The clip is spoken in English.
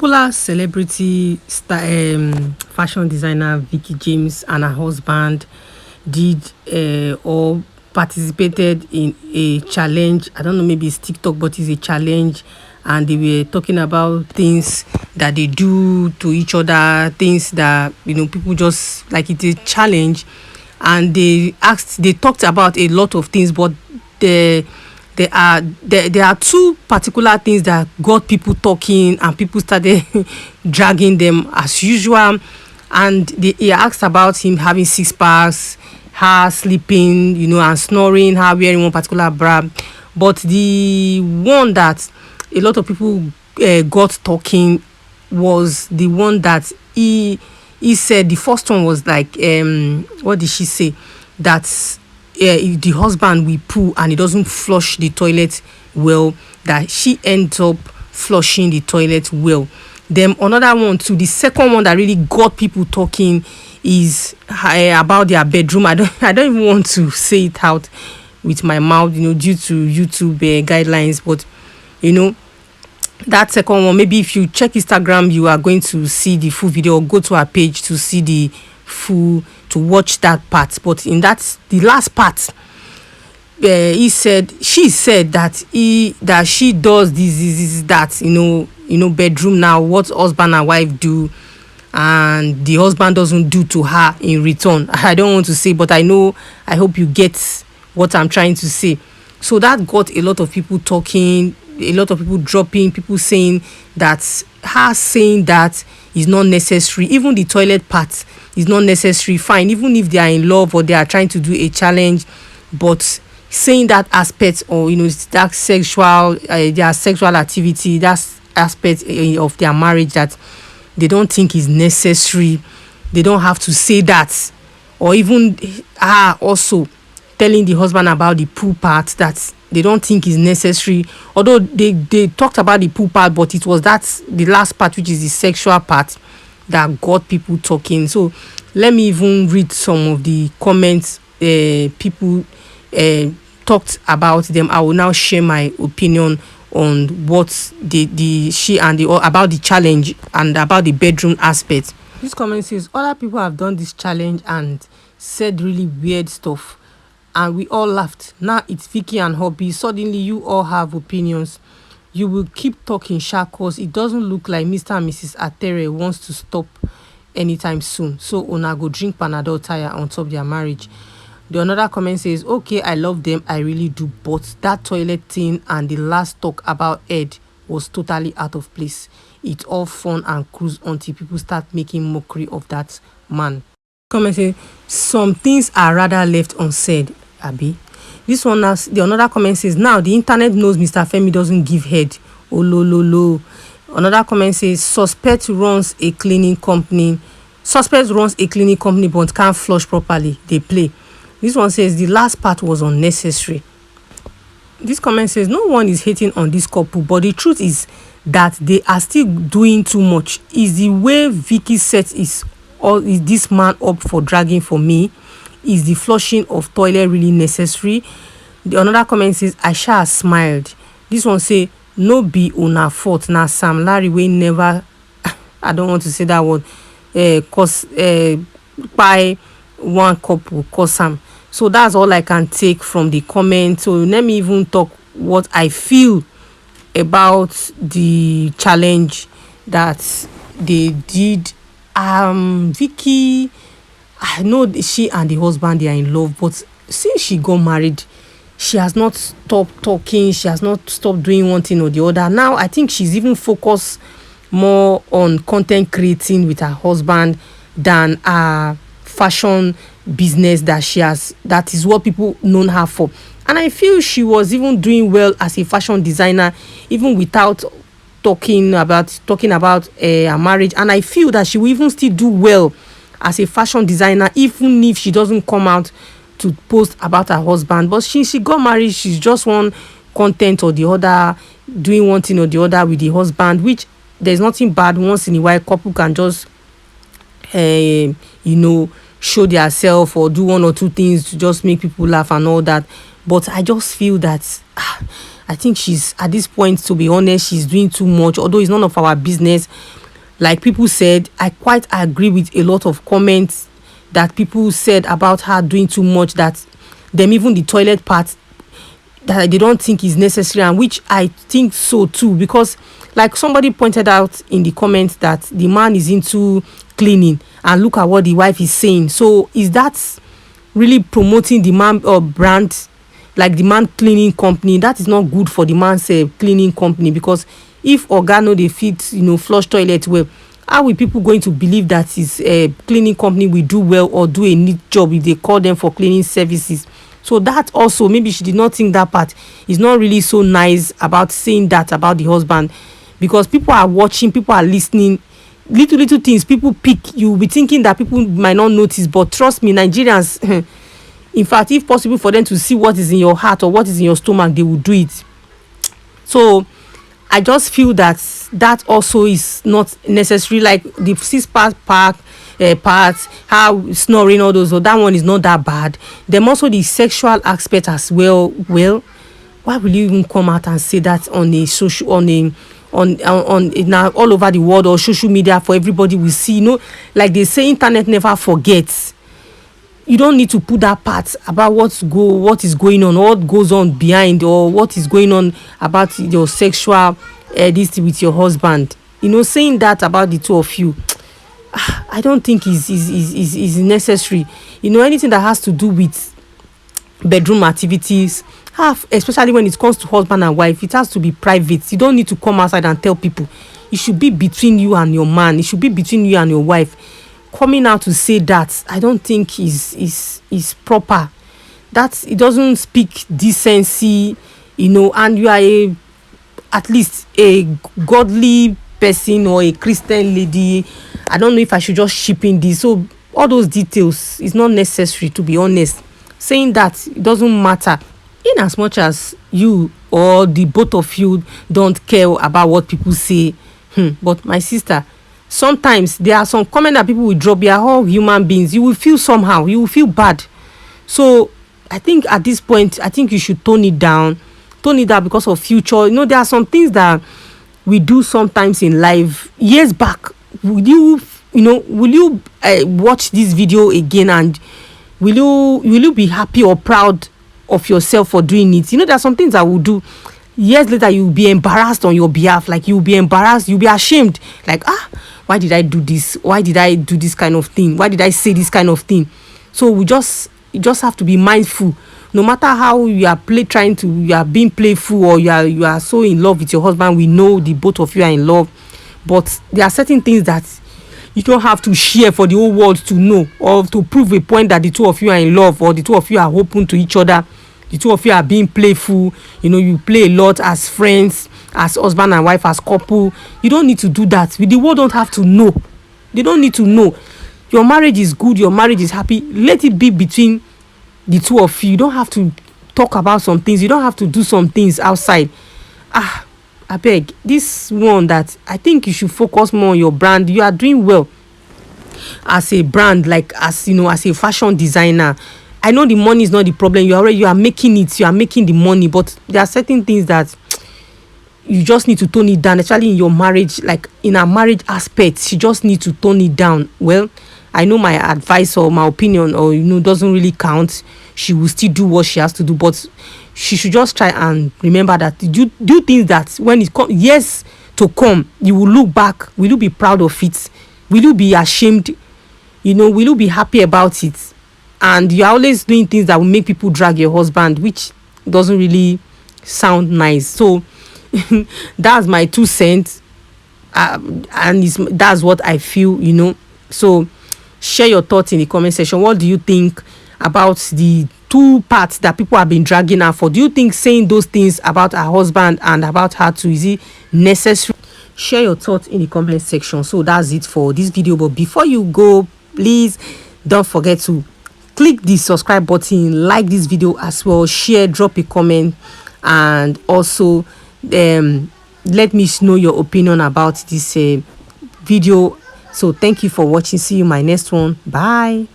popular celebrity fashion designer Vicky James and her husband did or participated in a challenge. I don't know, maybe it's TikTok, but it's a challenge. And they were talking about things that they do to each other, things that people just like it's a challenge. And they talked about a lot of things, but the there are two particular things that got people talking, and people started dragging them as usual. And he asked about him having six packs, her sleeping, and snoring, her wearing one particular bra. But the one that a lot of people got talking was the one that he said. The first one was like, what did she say? That if the husband will poo and he doesn't flush the toilet well, that she ends up flushing the toilet well. Then another one too, the second one that really got people talking is about their bedroom. I don't even want to say it out with my mouth, due to YouTube guidelines. But that second one, maybe if you check Instagram, you are going to see the full video, or go to our page to see the full, to watch that part. But in the last part, she said that she does this that bedroom now, what husband and wife do, and the husband doesn't do to her in return. I don't want to say, but I hope you get what I'm trying to say. So that got a lot of people talking, a lot of people dropping, people saying that her saying that is not necessary. Even the toilet part is not necessary. Fine, even if they are in love or they are trying to do a challenge, but saying that aspect, or that sexual their sexual activity, that aspect of their marriage, that they don't think is necessary. They don't have to say that. Or even her also telling the husband about the poo part, that they don't think is necessary. Although they talked about the poo part, but it was the last part, which is the sexual part, that got people talking. So let me even read some of the comments people talked about them. I will now share my opinion on what she and about the challenge and about the bedroom aspect. This comment says other people have done this challenge and said really weird stuff, and we all laughed. Now it's Veekee and Hobby. Suddenly you all have opinions. You will keep talking, sha, cause it doesn't look like Mr. and Mrs. Atere wants to stop anytime soon. So una go drink Panadol tire on top their marriage. The another comment says, okay, I love them, I really do, but that toilet thing and the last talk about Ed was totally out of place. It's all fun and cruise until people start making mockery of that man. Comment says, some things are rather left unsaid, Abby. This one, the another comment says, now the internet knows Mr. Femi doesn't give head. Oh, lo. Another comment says, suspect runs a cleaning company but can't flush properly. They play. This one says the last part was unnecessary. This comment says no one is hating on this couple, but the truth is that they are still doing too much. Is the way Veekee sets is this man up for dragging for me? Is the flushing of toilet really necessary? The another comment says Aisha smiled. This one say no be una fault. Now Sam Larry we never I don't want to say that word cause by one couple cause Sam. So that's all I can take from the comment. So let me even talk what I feel about the challenge that they did. Veekee, I know she and the husband, they are in love, but since she got married, she has not stopped talking. She has not stopped doing one thing or the other. Now I think she's even focused more on content creating with her husband than fashion business that she has. That is what people known her for. And I feel she was even doing well as a fashion designer, even without talking about her marriage. And I feel that she will even still do well as a fashion designer, even if she doesn't come out to post about her husband. But she got married, she's just one content or the other, doing one thing or the other with the husband, which there's nothing bad. Once in a while, couple can just show themselves or do one or two things to just make people laugh and all that. But I just feel that I think she's, at this point, to be honest, she's doing too much, although it's none of our business. Like people said, I quite agree with a lot of comments that people said about her doing too much, that them, even the toilet part, that they don't think is necessary, and which I think so too, because like somebody pointed out in the comments that the man is into cleaning, and look at what the wife is saying. So is that really promoting the man or brand, like the man cleaning company? That is not good for the man's cleaning company, because if oga no dey fit flush toilet well, how will people going to believe that his cleaning company will do well or do a neat job if they call them for cleaning services? So that also, maybe she did not think that part is not really so nice about saying that about the husband, because people are watching, people are listening. Little things people pick, you will be thinking that people might not notice, but trust me, Nigerians, in fact, if possible for them to see what is in your heart or what is in your stomach, they will do it. So I just feel that that also is not necessary. Like the 6 part parts, how snoring, all those, so that one is not that bad. Then also the sexual aspect as well. Well, why will you even come out and say that on a social, on now all over the world, or social media for everybody will see? Like they say, internet never forgets. You don't need to put that part about what is going on, or what goes on behind, or what is going on about your sexual this with your husband. Saying that about the two of you, I don't think is necessary. Anything that has to do with bedroom activities, especially when it comes to husband and wife, it has to be private. You don't need to come outside and tell people. It should be between you and your man. It should be between you and your wife. Coming out to say that, I don't think is proper. That it doesn't speak decency, and you are at least a godly person or a Christian lady. I don't know if I should just ship in this. So all those details is not necessary, to be honest. Saying that it doesn't matter, in as much as you or the both of you don't care about what people say. But my sister, sometimes there are some comments that people will drop. We are all human beings. You will feel somehow, you will feel bad. So I think at this point, I think you should tone it down because of future. There are some things that we do sometimes in life. Years back, will you watch this video again, and will you be happy or proud of yourself for doing it? There are some things I will do. Years later, you will be embarrassed on your behalf. Like you will be embarrassed, you'll be ashamed. Like, why did I do this? Why did I do this kind of thing? Why did I say this kind of thing? So you just have to be mindful. No matter how you are you are being playful, or you are so in love with your husband, we know the both of you are in love. But there are certain things that you don't have to share for the whole world to know, or to prove a point that the two of you are in love, or the two of you are open to each other. The two of you are being playful. You play a lot as friends, as husband and wife, as couple. You don't need to do that. The world don't have to know. They don't need to know. Your marriage is good. Your marriage is happy. Let it be between the two of you. You don't have to talk about some things. You don't have to do some things outside. I beg. This one that I think you should focus more on your brand. You are doing well as a brand, like as a fashion designer. I know the money is not the problem. You are making it. You are making the money. But there are certain things that you just need to tone it down, especially in your marriage. Like in a marriage aspect, you just need to tone it down. Well, I know my advice or my opinion or doesn't really count. She will still do what she has to do, but she should just try and remember that do things that when it comes years to come, you will look back. Will you be proud of it? Will you be ashamed? Will you be happy about it? And you're always doing things that will make people drag your husband, which doesn't really sound nice. So that's my 2 cents, and that's what I feel. So share your thoughts in the comment section. What do you think about the 2 parts that people have been dragging her for? Do you think saying those things about her husband and about her too, is it necessary? Share your thoughts in the comment section. So that's it for this video. But before you go, please don't forget to click the subscribe button, like this video as well, share, drop a comment, and also let me know your opinion about this video. So thank you for watching. See you in my next one. Bye.